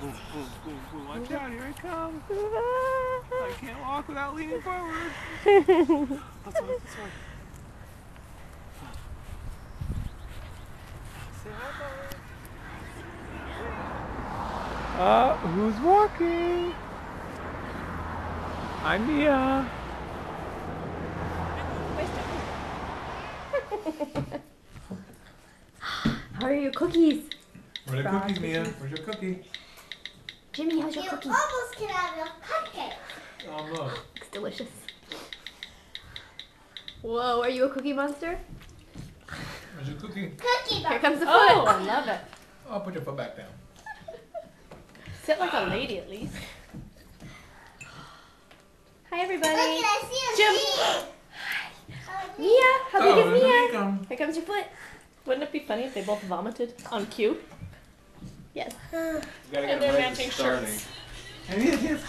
Boom, boom, boom, boom. Watch out, here it comes. I can't walk without leaning forward. This way, this way. Say hi, Bubba. Who's walking? I'm Mia. How are your cookies? Where are the cookies, Mia? Where's your cookie? Jimmy, how's your You cookie? almost can have enough cupcakes. Oh, look. Looks delicious. Whoa, are you a cookie monster? Where's your cookie? Cookie Here comes the foot. Oh, I love it. Oh, put your foot back down. Sit like a lady at least. Hi, everybody. Look, I see a Jim. bee. Mia, how big is Mia? Come. Here comes your foot. Wouldn't it be funny if they both vomited on cue? Yes. You gotta And they're matching shirts. And it is.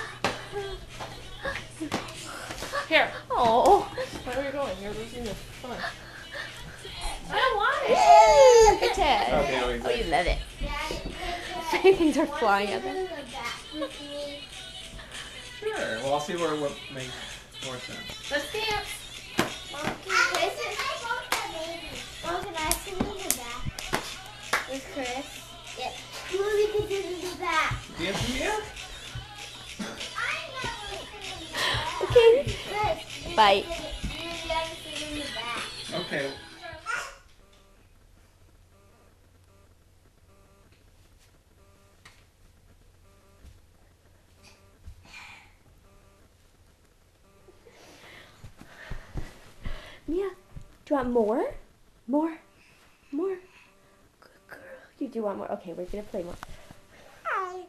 Here. Oh. Where are you going? You're losing your fun. I don't want it. Good Ted. Okay, wait, Oh, you love it. Daddy, Things are flying at them. Sure. Well, I'll see what makes more sense. Let's dance. Mom, can I sit in the back? With Chris? Yeah. Mommy can sit in the back. Dance, Mia? I never sit in the back. Okay. Chris, Bye. you never sit in the back. Okay. Mia, do you want more? More? More? Good girl. You do want more? Okay, we're gonna play more. Hi.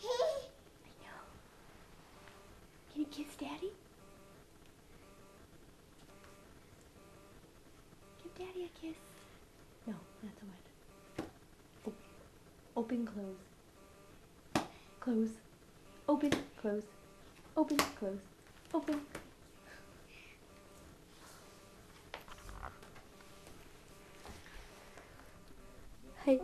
I know. Can you kiss Daddy? Give Daddy a kiss. No, not so much. Open, close. Close. Open, close. Open, close. Open. Hi.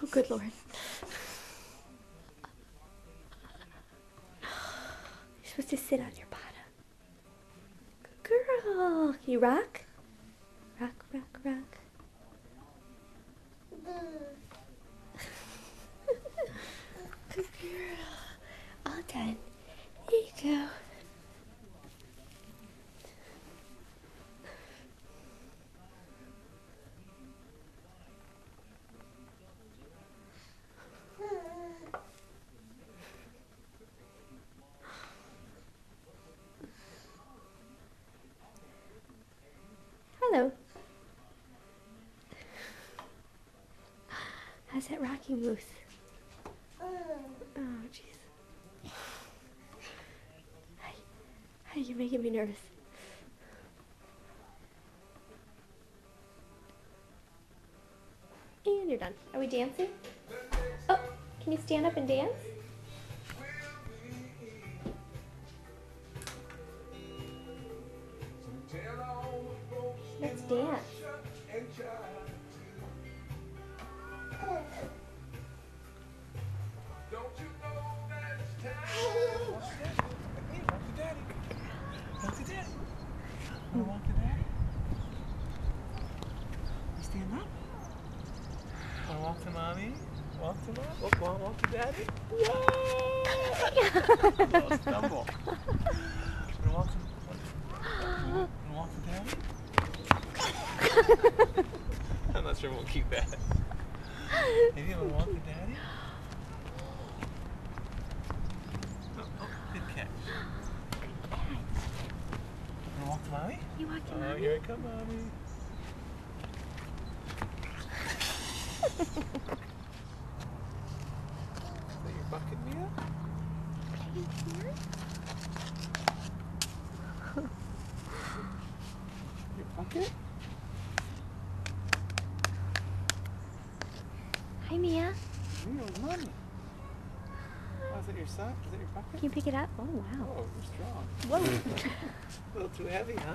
Oh, good Lord. You're supposed to sit on your bottom. Good girl. Can you rock? Rock, rock, rock. Good girl. All done. There you go. Hello. How's that rocking moose? Oh, jeez. Hi. Hi, you're making me nervous. And you're done. Are we dancing? Oh, can you stand up and dance? Let's dance. Walk to daddy. Wanna walk to daddy? You stand up. Wanna walk to mommy? Walk to mom? Wanna walk to daddy? Yay! Little stumble. Wanna walk to daddy? I'm not sure we'll keep that. Maybe you wanna walk to daddy? No. Oh, good catch. Wanna walk to mommy? You walk to Oh, mommy? here I come, mommy. Is that your bucket, Mia? Playing here? Your bucket? Hi, Mia. Mia, where's mommy? Oh, is that your sock? Is that your bucket? Can you pick it up? Oh, wow. Oh, you're strong. Whoa. A little too heavy, huh?